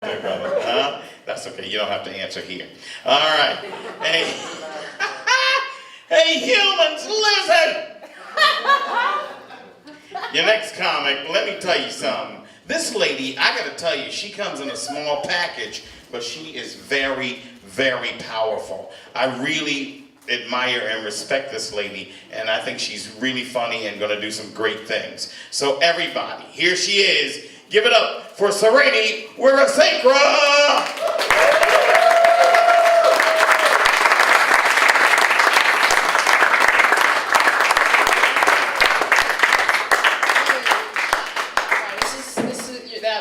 Hey, brother. Huh? That's okay. You don't have to answer here. All right. Hey. Hey, humans, listen! Your next comic, let me tell you something. This lady, I gotta tell you, she comes in a small package, but she is very, very powerful. I really admire and respect this lady, and I think she's really funny and gonna do some great things. So everybody, here she is. Give it up for SURENI, WEERASEKERA!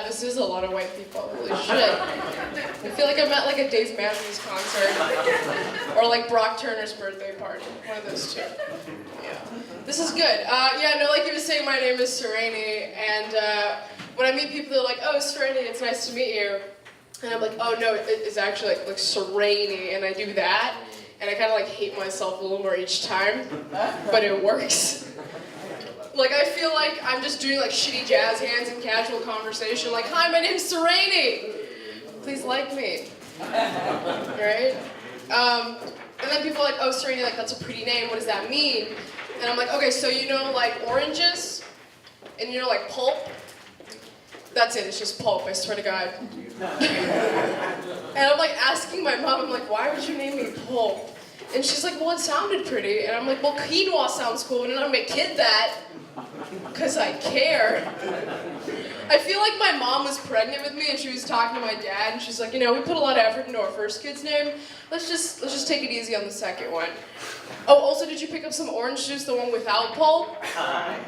This is a lot of white people. Holy shit. I feel like I'm at like a Dave Matthews concert. Or like Brock Turner's birthday party. One of those two. Yeah. This is good. Yeah, no, like you were saying, my name is SURENI. And when I meet people, they're like, oh, SURENI, it's nice to meet you. And I'm like, oh no, it's actually like SURENI. And I do that. And I kind of like hate myself a little more each time. But it works. Like, I feel like I'm just doing like shitty jazz hands in casual conversation, like, hi, my name's SURENI. Please like me. Right? And then people are like, oh, SURENI, like, that's a pretty name, what does that mean? And I'm like, okay, so you know, like, oranges? And you know, like, pulp? That's it, it's just pulp, I swear to God. And I'm like asking my mom, I'm like, why would you name me Pulp? And she's like, well, it sounded pretty. And I'm like, well, quinoa sounds cool, and I'm gonna make kid that. Because I care. I feel like my mom was pregnant with me and she was talking to my dad and she's like, you know, we put a lot of effort into our first kid's name. Let's just take it easy on the second one. Oh, also, did you pick up some orange juice, the one without pulp?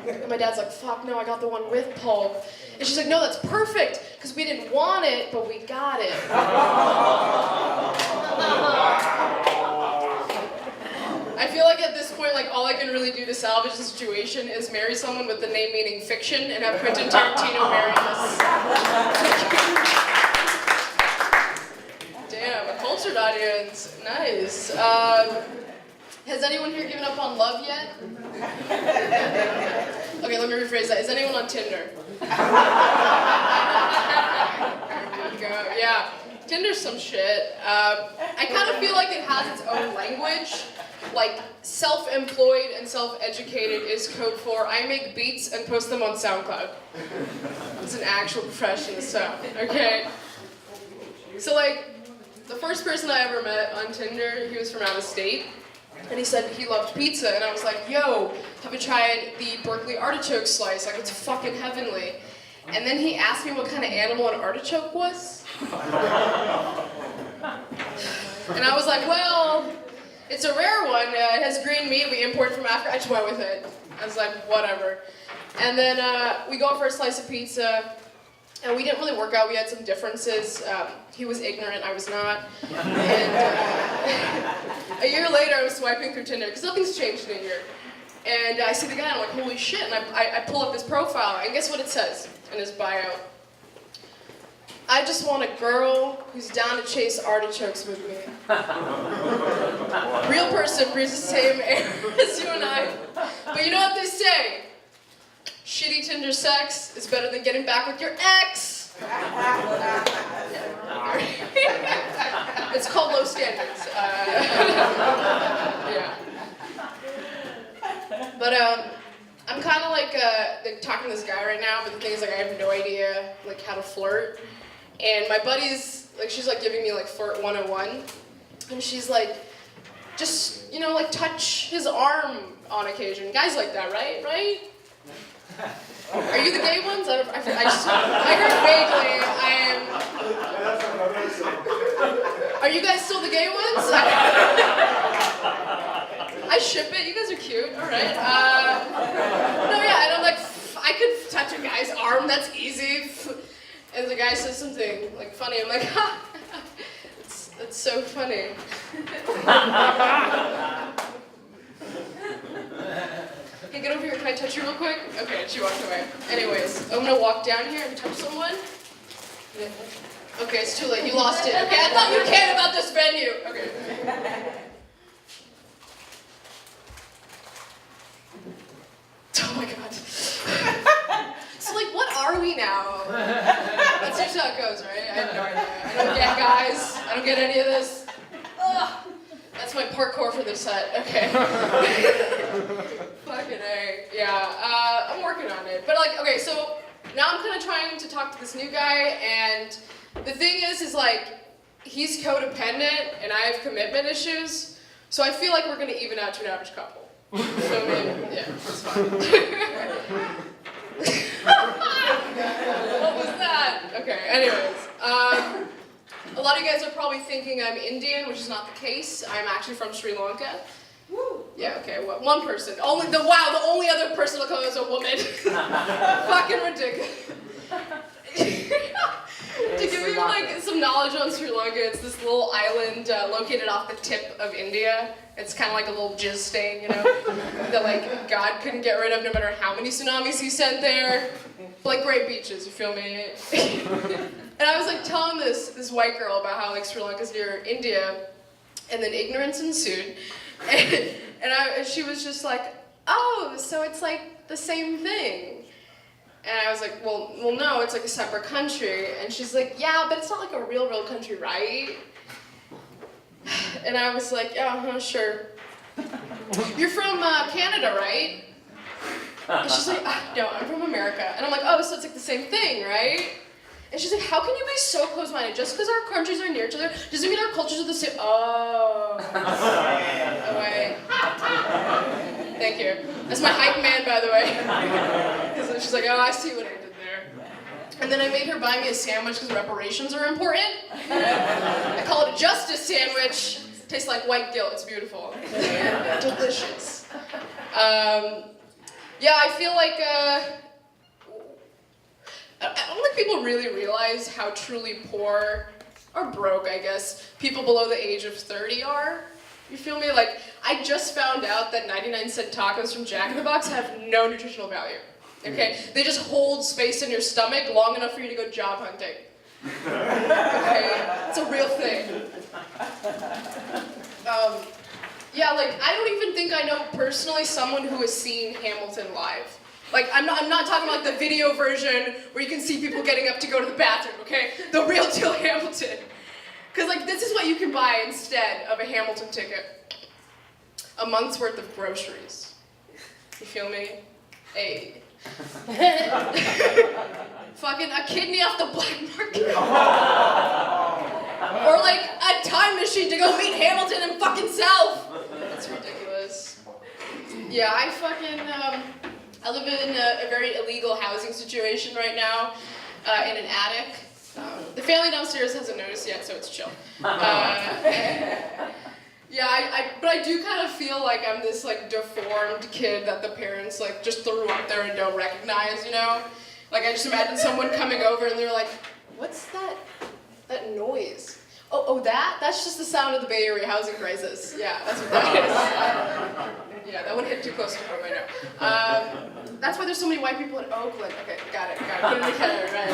And my dad's like, fuck no, I got the one with pulp. And she's like, no, that's perfect, because we didn't want it, but we got it. I feel like at this point, like, all I can really do to salvage the situation is marry someone with the name meaning fiction and have Quentin Tarantino marry us. Damn, a cultured audience. Nice. Has anyone here given up on love yet? Okay, let me rephrase that. Is anyone on Tinder? There you go. Yeah. Tinder's some shit. I kind of feel like it has its own language. Like, self-employed and self-educated is code for I make beats and post them on SoundCloud. It's an actual profession, so, okay? So, like, the first person I ever met on Tinder, he was from out of state, and he said he loved pizza, and I was like, yo, have you tried the Berkeley artichoke slice? Like, it's fucking heavenly. And then he asked me what kind of animal an artichoke was. And I was like, well, it's a rare one. It has green meat. We import from Africa. I just went with it. I was like, whatever. And then we go for a slice of pizza, and we didn't really work out. We had some differences. He was ignorant. I was not. And a year later, I was swiping through Tinder, because nothing's changed in a year. And I see the guy, and I'm like, holy shit. And I pull up his profile, and guess what it says in his bio? I just want a girl who's down to chase artichokes with me. Real person, breathes the same air as you and I. But you know what they say? Shitty Tinder sex is better than getting back with your ex. It's called low standards. Yeah. But I'm kind of like talking to this guy right now, but the thing is, like, I have no idea like how to flirt. And my buddy's, like, she's like giving me like flirt 101, and she's like, just, you know, like touch his arm on occasion. Guys like that, right? Right? Are you the gay ones? I heard vaguely. Are you guys still the gay ones? I ship it. You guys are cute. All right. No, yeah, and I'm like, I could touch a guy's arm. That's easy. And the guy says something like funny. I'm like, ha, that's so funny. Hey, get over here. Can I touch you real quick? Okay, she walked away. Anyways, I'm gonna walk down here and touch someone. Okay, it's too late. You lost it. Okay, I thought you cared about this venue. Okay. Oh my god. So, like, what are we now? That's usually how it goes, right? I have no idea. don't get any of this. Ugh. That's my parkour for the set. Okay. Fucking A. Yeah, I'm working on it. But like, okay, so now I'm kind of trying to talk to this new guy, and the thing is like, he's codependent and I have commitment issues, so I feel like we're gonna even out to an average couple. So I mean, yeah, it's fine. What was that? Okay, anyways. A lot of you guys are probably thinking I'm Indian, which is not the case. I'm actually from Sri Lanka. Woo. Yeah, okay, well, one person. The only other person to come is a woman. Fucking ridiculous. To give you like some knowledge on Sri Lanka, it's this little island located off the tip of India. It's kind of like a little jizz stain, you know, that like God couldn't get rid of no matter how many tsunamis he sent there. But, like great beaches, you feel me? And I was like telling this white girl about how like Sri Lanka's near India, and then ignorance ensued, and she was just like, oh, so it's like the same thing. And I was like, well, no, it's like a separate country. And she's like, yeah, but it's not like a real country, right? And I was like, yeah, sure. You're from Canada, right? And she's like, no, I'm from America. And I'm like, oh, so it's like the same thing, right? And she's like, how can you be so close-minded? Just because our countries are near each other doesn't mean our cultures are the same. Oh. Oh, wait. Thank you. That's my hype man, by the way. So she's like, oh, I see what I did there. And then I made her buy me a sandwich because reparations are important. I call it a justice sandwich. Tastes like white guilt. It's beautiful. Delicious. Yeah, I feel like I don't think people really realize how truly poor, or broke, I guess, people below the age of 30 are. You feel me? Like, I just found out that 99-cent tacos from Jack in the Box have no nutritional value. Okay? They just hold space in your stomach long enough for you to go job hunting. Okay? It's a real thing. Yeah, like, I don't even think I know personally someone who has seen Hamilton live. Like, I'm not talking about like the video version where you can see people getting up to go to the bathroom, okay? The real deal Hamilton. Because, like, this is what you can buy instead of a Hamilton ticket. A month's worth of groceries. You feel me? Hey. Fucking a kidney off the black market. Or, like, a time machine to go meet Hamilton in fucking South. That's ridiculous. Yeah, I live in a very illegal housing situation right now, in an attic. The family downstairs hasn't noticed yet, so it's chill. Yeah, but I do kind of feel like I'm this like deformed kid that the parents like just threw up there and don't recognize, you know? Like I just imagine someone coming over and they're like, what's that noise? Oh, that's just the sound of the Bay Area housing crisis. Yeah, that's what that is. Yeah, that wouldn't hit too close to home, I know. That's why there's so many white people in Oakland. Okay, got it. Put it together, right.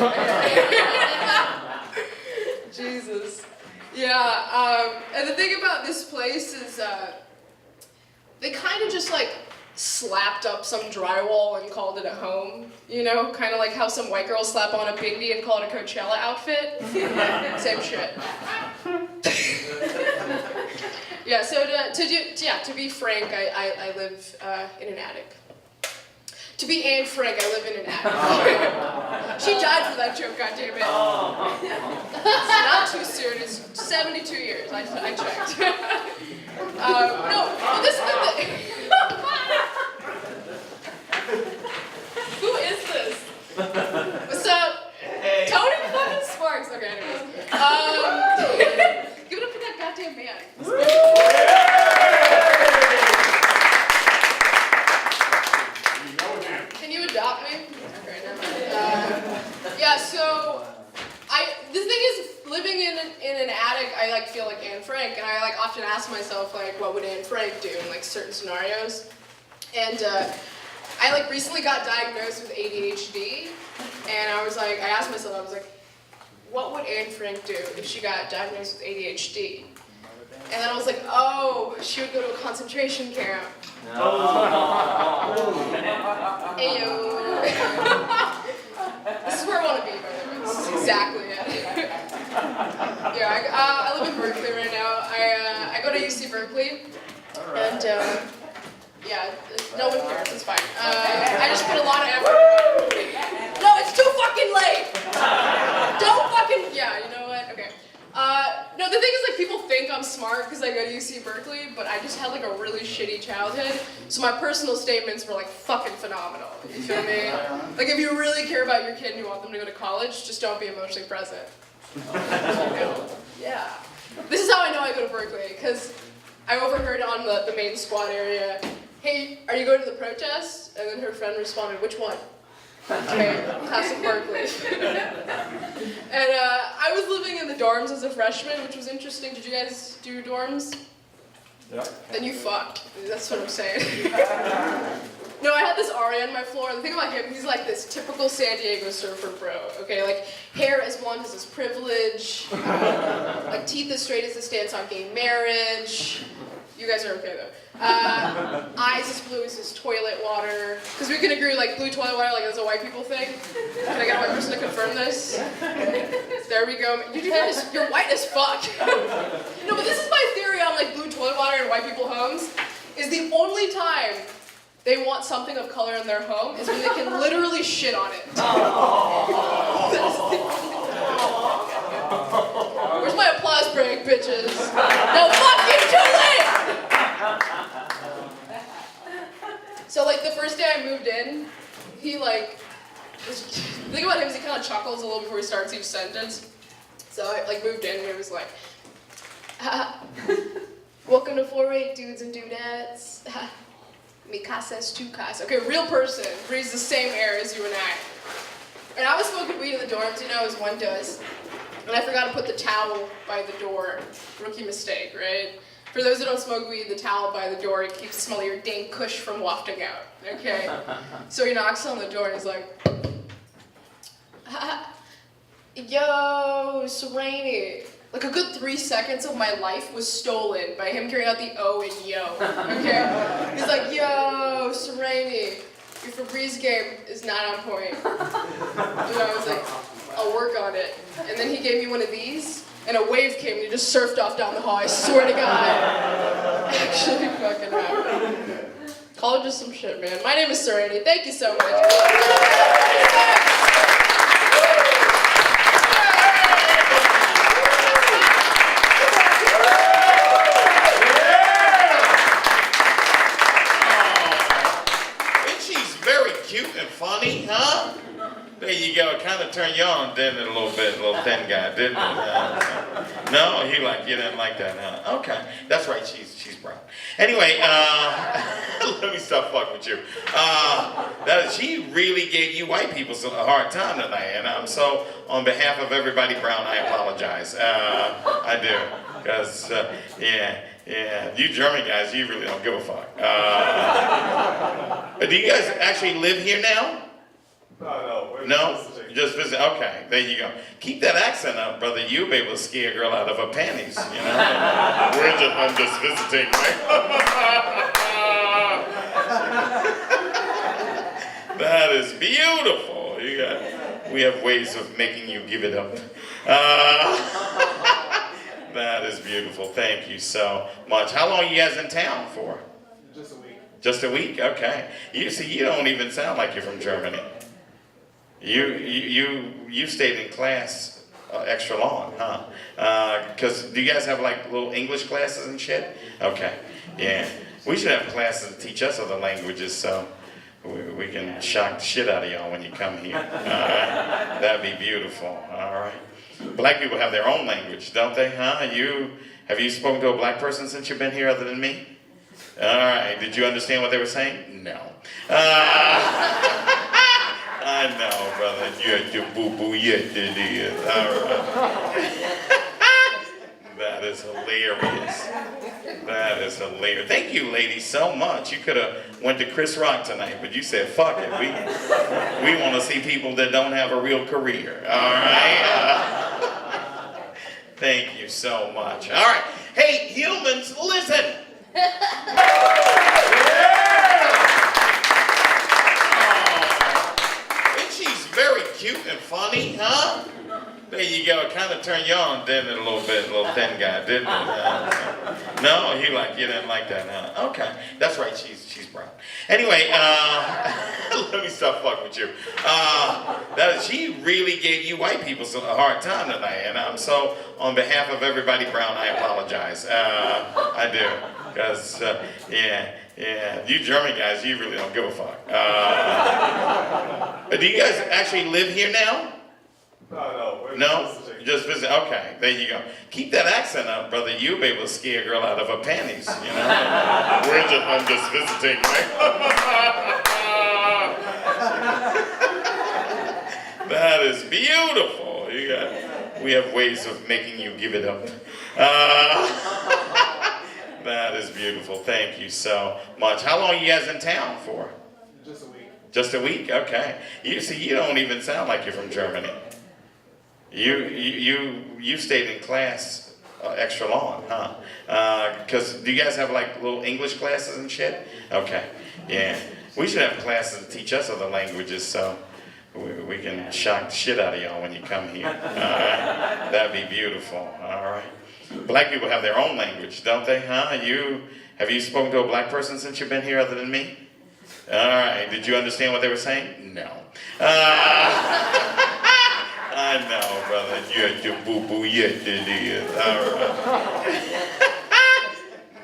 Jesus. Yeah, and the thing about this place is they kind of just like slapped up some drywall and called it a home, you know? Kind of like how some white girls slap on a bindi and call it a Coachella outfit. Same shit. Yeah, so to be frank, I live in an attic. To be Anne Frank, I live in an attic. She died for that joke, goddammit. It's not too soon, it's 72 years, I checked. No, this is the thing. Who is this? What's up? Hey. Tony fucking Sparks. Okay, anyways. Give it up for that goddamn man. Can you adopt me? Okay, never mind. Yeah, so the thing is, living in an attic, I like feel like Anne Frank, and I like often ask myself like, what would Anne Frank do in like certain scenarios? And I like recently got diagnosed with ADHD, and I asked myself, I was like, what would Anne Frank do if she got diagnosed with ADHD? And then I was like, oh, she would go to a concentration camp. Ayo. This is where I want to be, by the way. This is exactly it. Yeah, I live in Berkeley right now. I go to UC Berkeley, and yeah, no one cares. It's fine. I just put a lot of effort. No, it's too fucking late. Don't fucking. Yeah, you know what? Okay. No, the thing is, like, people think I'm smart because I go to UC Berkeley, but I just had, like, a really shitty childhood, so my personal statements were, like, fucking phenomenal, you feel me? Like, if you really care about your kid and you want them to go to college, just don't be emotionally present. Yeah. This is how I know I go to Berkeley, because I overheard on the main squad area, hey, are you going to the protest? And then her friend responded, which one? Okay, classic Berkeley. And I was living in the dorms as a freshman, which was interesting. Did you guys do dorms? Yeah. Then you fucked. That's what I'm saying. No, I had this Ari on my floor, and the thing about him, he's like this typical San Diego surfer bro, okay? Like, hair as blonde as his privilege, like teeth as straight as his stance on gay marriage. You guys are okay, though. Eyes as blue as his toilet water. Because we can agree, like, blue toilet water, like, that's a white people thing. Can I get a white person to confirm this? There we go. You're white as fuck. No, but this is my theory on, like, blue toilet water in white people homes, is the only time they want something of color in their home is when they can literally shit on it. Where's my applause break, bitches? No, fuck you, too late! So, like, the first day I moved in, he, like, the thing about him is he kind of chuckles a little before he starts each sentence. So I, like, moved in and he was like, welcome to 4-8 dudes and dudettes. Mi casa es tu casa. Okay, real person, breathes the same air as you and I. And I was smoking weed in the dorms, you know, as one does. And I forgot to put the towel by the door. Rookie mistake, right? For those who don't smoke weed, the towel by the door, it keeps the smell of your dank kush from wafting out, okay? So he knocks on the door and he's like, yo, SURENI. Like, a good 3 seconds of my life was stolen by him carrying out the O in yo, okay? He's like, yo, SURENI, your Febreze game is not on point. And I was like, I'll work on it. And then he gave me one of these, and a wave came and he just surfed off down the hall. I swear to God. Actually fucking happened. College is some shit, man. My name is SURENI. Thank you so much. Funny, huh? There you go. It kind of turned you on, didn't it, a little bit, little thin guy, didn't it? No, you didn't like that, huh? Okay, that's right. She's brown. Anyway, let me stop fucking with you. She really gave you white people a hard time tonight, and so on behalf of everybody brown, I apologize. I do, because yeah, you German guys, you really don't give a fuck. Do you guys actually live here now? No? Just visit. Okay, there you go. Keep that accent up, brother. You'll be able to scare a girl out of her panties, you know? I'm just visiting, right? That is beautiful. We have ways of making you give it up. That is beautiful. Thank you so much. How long are you guys in town for? Just a week. Just a week? Okay. You don't even sound like you're from Germany. You stayed in class extra long, huh? Because do you guys have like little English classes and shit? Okay. Yeah. We should have classes to teach us other languages so we can shock the shit out of y'all when you come here. All right? That'd be beautiful. All right. Black people have their own language, don't they? Huh? Have you spoken to a black person since you've been here other than me? All right. Did you understand what they were saying? No. I know, brother. You're your boo-boo. Yes, it is. All right. That is hilarious. That is hilarious. Thank you, ladies, so much. You could have went to Chris Rock tonight, but you said, fuck it. We want to see people that don't have a real career. All right? Thank you so much. All right. Hey, humans, listen. And she's very cute and funny, huh? There you go. It kind of turned you on, didn't it, a little bit, little thin guy, didn't it? No, you didn't like that, huh? Okay, that's right. She's brown. Anyway, let me stop fucking with you. She really gave you white people a hard time tonight, and so on behalf of everybody brown, I apologize. I do, because yeah, you German guys, you really don't give a fuck. Do you guys actually live here now? No? Just visit. Okay, there you go. Keep that accent up, brother. You'll be able to scare a girl out of her panties, you know? I'm just visiting, right? That is beautiful. We have ways of making you give it up. That is beautiful. Thank you so much. How long are you guys in town for? Just a week. Just a week? Okay. You don't even sound like you're from Germany. You stayed in class extra long, huh? Because do you guys have like little English classes and shit? Okay, yeah. We should have classes to teach us other languages so we can shock the shit out of y'all when you come here. All right? That'd be beautiful. All right. Black people have their own language, don't they? Huh? Have you spoken to a black person since you've been here other than me? All right. Did you understand what they were saying? No. I know, brother. You're your boo-boo, yes it is. All right.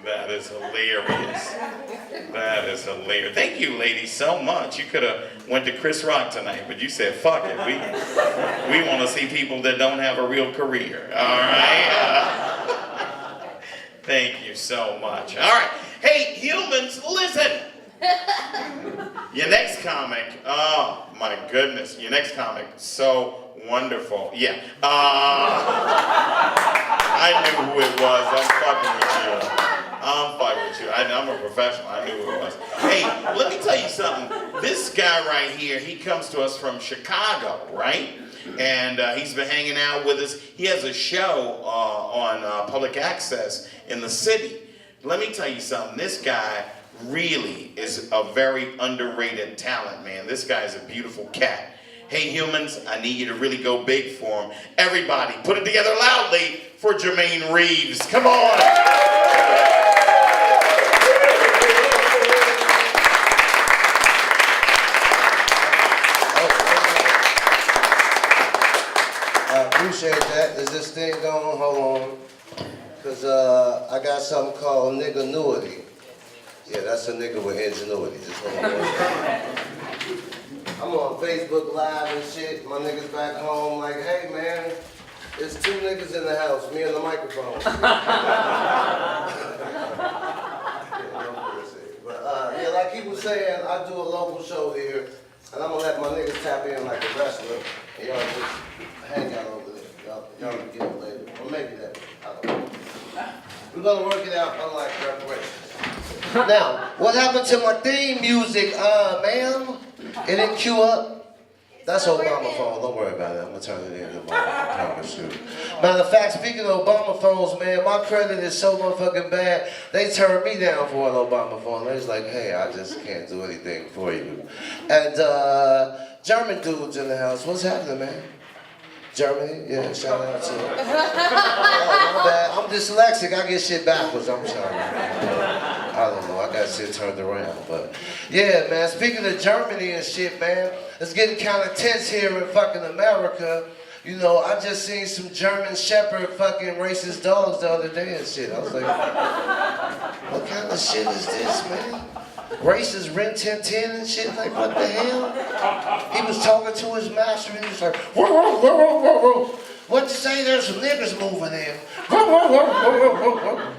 That is hilarious. That is hilarious. Thank you, ladies, so much. You could have went to Chris Rock tonight, but you said, fuck it. We want to see people that don't have a real career. All right? Thank you so much. All right. Hey, humans, listen. Your next comic, oh my goodness, your next comic, so wonderful. Yeah. I knew who it was. I'm fucking with you. I'm a professional. I knew who it was. Hey, let me tell you something. This guy right here, he comes to us from Chicago, right? And he's been hanging out with us. He has a show on public access in the city. Let me tell you something. This guy really is a very underrated talent, man. This guy is a beautiful cat. Hey, humans, I need you to really go big for him. Everybody, put it together loudly for Jermaine Reeves. Come on. I appreciate that. Is this thing going? Hold on. Because I got something called nigga-nuity. Yeah, that's a nigga with ingenuity. Just hold on. I'm on Facebook Live and shit. My niggas back home like, hey man, there's two niggas in the house, me and the microphone. But yeah, like he was saying, I do a local show here, and I'm gonna let my niggas tap in like a wrestler, and y'all just hang out over there. Y'all can get it later. Or maybe that way. I don't know. We're gonna work it out unlike reparations. Now, what happened to my theme music, ma'am? It didn't queue up. That's Obama phone. Don't worry about it. I'm gonna turn it in tomorrow. I promise you. Matter of fact, speaking of Obama phones, man, my credit is so motherfucking bad. They turned me down for an Obama phone. They was like, hey, I just can't do anything for you. And German dudes in the house. What's happening, man? Germany? Yeah, shout out to oh, my bad. I'm dyslexic. I get shit backwards. I'm sorry. I don't know. I got shit turned around. But yeah, man. Speaking of Germany and shit, man, it's getting kind of tense here in fucking America. You know, I just seen some German Shepherd fucking racist dogs the other day and shit. I was like, what kind of shit is this, man? Racist Rin Tin Tin and shit, like what the hell? He was talking to his master and he was like, whoa, whoa, whoa, whoa, whoa, whoa. What to say? There's some niggas moving in. Whoa, whoa, whoa, whoa, whoa, whoa, whoa.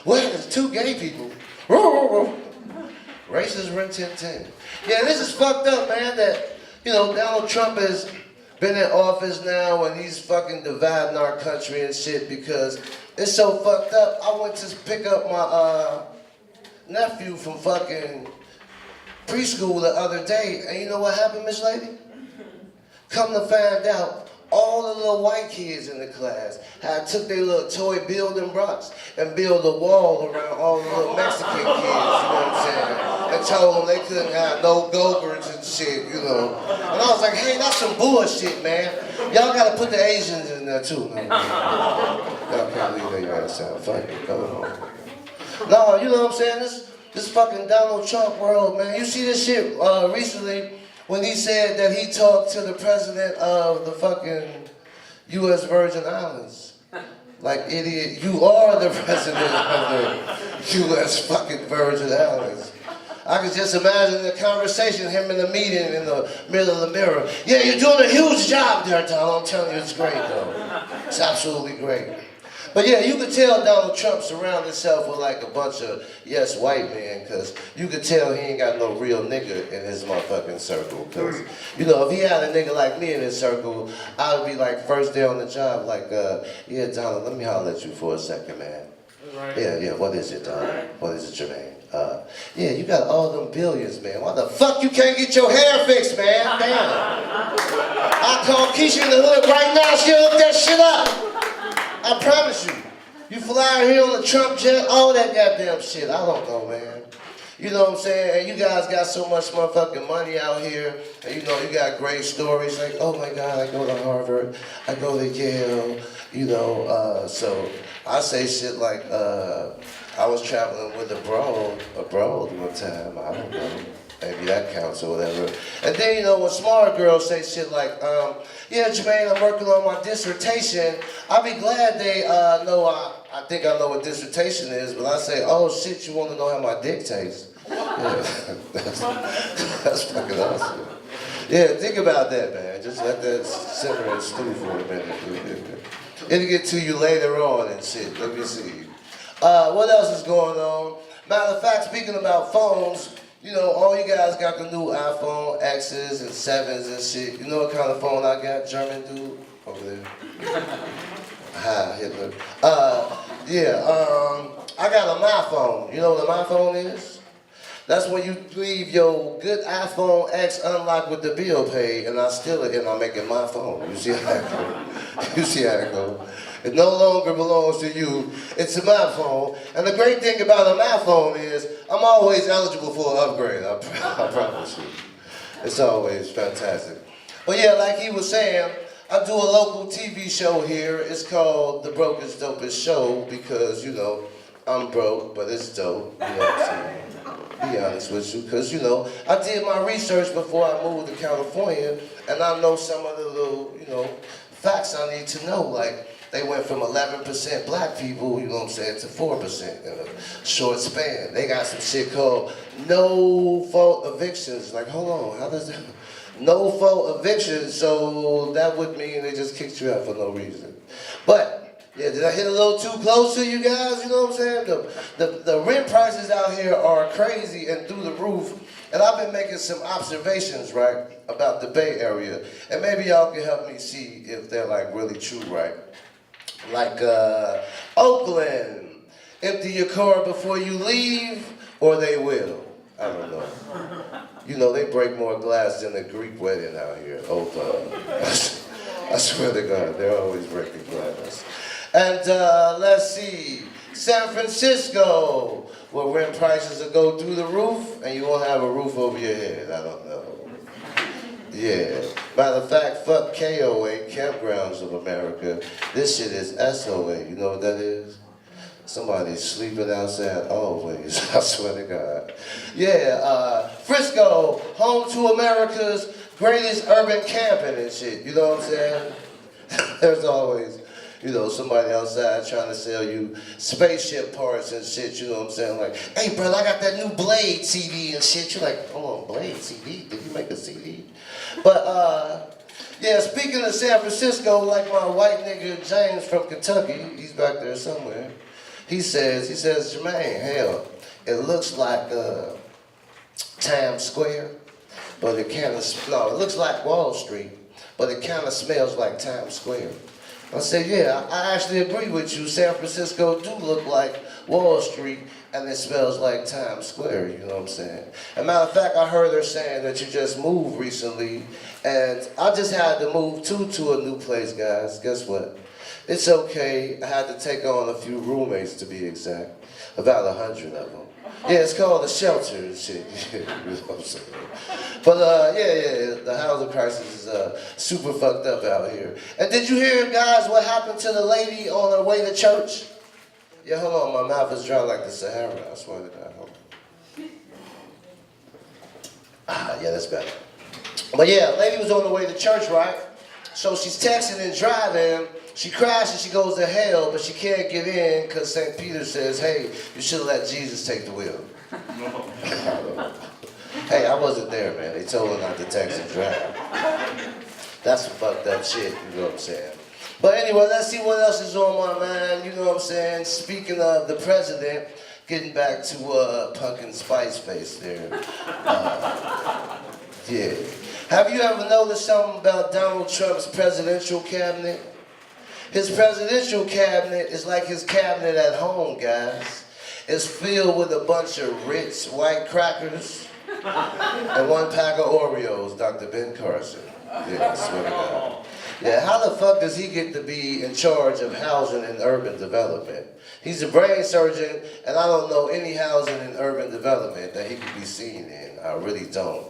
Well, there's two gay people. Whoa, whoa, whoa. Racist Rin Tin Tin. Yeah, this is fucked up, man, that, you know, Donald Trump has been in office now and he's fucking dividing our country and shit because it's so fucked up. I went to pick up my, nephew from fucking preschool the other day, and you know what happened, Miss Lady? Come to find out, all the little white kids in the class had took their little toy building blocks and built a wall around all the little Mexican kids, you know what I'm saying? And told them they couldn't have no go-gurts and shit, you know. And I was like, hey, that's some bullshit, man. Y'all gotta put the Asians in there too. No, y'all can't leave that, y'all sound funny. No, you know what I'm saying? This fucking Donald Trump world, man. You see this shit recently when he said that he talked to the president of the fucking U.S. Virgin Islands. Like, idiot, you are the president of the U.S. fucking Virgin Islands. I can just imagine the conversation, him in the meeting in the middle of the mirror. Yeah, you're doing a huge job there, Donald. I'm telling you, it's great, though. It's absolutely great. But yeah, you could tell Donald Trump surrounded himself with like a bunch of, yes, white men, because you could tell he ain't got no real nigga in his motherfucking circle. Because, you know, if he had a nigga like me in his circle, I would be like, first day on the job, like, yeah, Donald, let me holler at you for a second, man. Right. Yeah, what is it, Donald? What is it, Jermaine? Yeah, you got all them billions, man. Why the fuck you can't get your hair fixed, man? Damn. I call Keisha in the hood right now, she'll hook that shit up. I promise you. You fly out here on the Trump jet, all that goddamn shit. I don't know, man. You know what I'm saying? And you guys got so much motherfucking money out here, and you know, you got great stories like, oh my God, I go to Harvard, I go to Yale, you know, so I say shit like, I was traveling with a broad one time, I don't know. Maybe that counts or whatever. And then, you know, when smart girls say shit like, yeah, Jermaine, I'm working on my dissertation. I'll be glad they know I think I know what dissertation is, but I say, oh shit, you want to know how my dick tastes? Yeah, that's fucking awesome. Yeah, think about that, man. Just let that simmer and stew for a minute. It'll get to you later on and shit. Let me see. What else is going on? Matter of fact, speaking about phones, you know, all you guys got the new iPhone X's and 7s and shit. You know what kind of phone I got? German dude over there. Hi, Hitler. I got a my phone. You know what a my phone is? That's when you leave your good iPhone X unlocked with the bill paid, and I steal it and I make it my phone. You see how it go? You see how it go? It no longer belongs to you. It's a my phone. And the great thing about a my phone is I'm always eligible for an upgrade. I promise you. It's always fantastic. But yeah, like he was saying, I do a local TV show here. It's called The Brokest Dopest Show because, you know, I'm broke, but it's dope. You know what I'm saying? Be honest with you, because, you know, I did my research before I moved to California, and I know some of the little, you know, facts I need to know, like, they went from 11% black people, you know what I'm saying, to 4% in a short span. They got some shit called no-fault evictions. Like, hold on, how does that? No-fault evictions, so that would mean they just kicked you out for no reason. But, yeah, did I hit a little too close to you guys? You know what I'm saying? The rent prices out here are crazy and through the roof. And I've been making some observations, right, about the Bay Area. And maybe y'all can help me see if they're, like, really true, right? Like Oakland, empty your car before you leave, or they will. I don't know. You know, they break more glass than a Greek wedding out here. I swear to God, they're always breaking glass. And let's see, San Francisco, where rent prices will go through the roof, and you won't have a roof over your head. I don't know. Yeah. Matter of fact, fuck KOA, Campgrounds of America. This shit is SOA. You know what that is? Somebody's sleeping outside always. I swear to God. Yeah, Frisco, home to America's greatest urban camping and shit. You know what I'm saying? There's always, you know, somebody outside trying to sell you spaceship parts and shit, you know what I'm saying? Like, hey, brother, I got that new Blade CD and shit. You're like, hold on, Blade CD? Did you make a CD? But, yeah, speaking of San Francisco, like my white nigga James from Kentucky, he's back there somewhere. He says, Jermaine, hell, it looks like Times Square, but it kind of, no, it looks like Wall Street, but it kind of smells like Times Square. I said, yeah, I actually agree with you. San Francisco do look like Wall Street, and it smells like Times Square, you know what I'm saying? As a matter of fact, I heard her saying that you just moved recently, and I just had to move too to a new place, guys. Guess what? It's okay. I had to take on a few roommates, to be exact. About 100 of them. Yeah, it's called a shelter and shit. You know what I'm saying? But yeah, the housing crisis is super fucked up out here. And did you hear, guys, what happened to the lady on her way to church? Yeah, hold on, my mouth is dry like the Sahara, I swear to God, hold on. Ah, yeah, that's better. But yeah, lady was on the way to church, right? So she's texting and driving. She crashes, she goes to hell, but she can't get in because St. Peter says, hey, you should let Jesus take the wheel. Hey, I wasn't there, man. They told her not to text and drive. That's some fucked up shit, you know what I'm saying? But anyway, let's see what else is on my mind, you know what I'm saying? Speaking of the president, getting back to Pumpkin Spice Face there. Yeah. Have you ever noticed something about Donald Trump's presidential cabinet? His presidential cabinet is like his cabinet at home, guys. It's filled with a bunch of Ritz white crackers and one pack of Oreos, Dr. Ben Carson. Yeah, I swear to God. Yeah, how the fuck does he get to be in charge of housing and urban development? He's a brain surgeon, and I don't know any housing and urban development that he could be seen in. I really don't.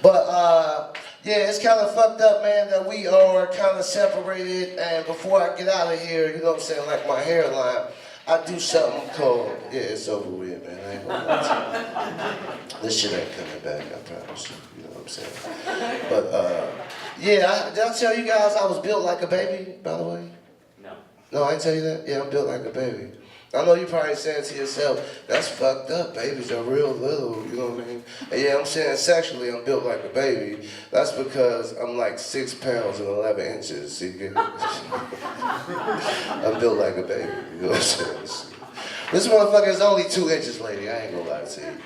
But, yeah, it's kind of fucked up, man, that we are kind of separated. And before I get out of here, you know what I'm saying, like my hairline, I do something called, yeah, it's over with, man. I ain't gonna lie to you. This shit ain't coming back, I promise you. You know what I'm saying? But, yeah, did I tell you guys I was built like a baby, by the way? No. No, I didn't tell you that? Yeah, I'm built like a baby. I know you probably saying to yourself, that's fucked up, babies are real little, you know what I mean? And yeah, I'm saying sexually I'm built like a baby. That's because I'm like 6 pounds and 11 inches, see? I'm built like a baby, you know what I'm saying? This motherfucker is only 2 inches, lady, I ain't gonna lie to you.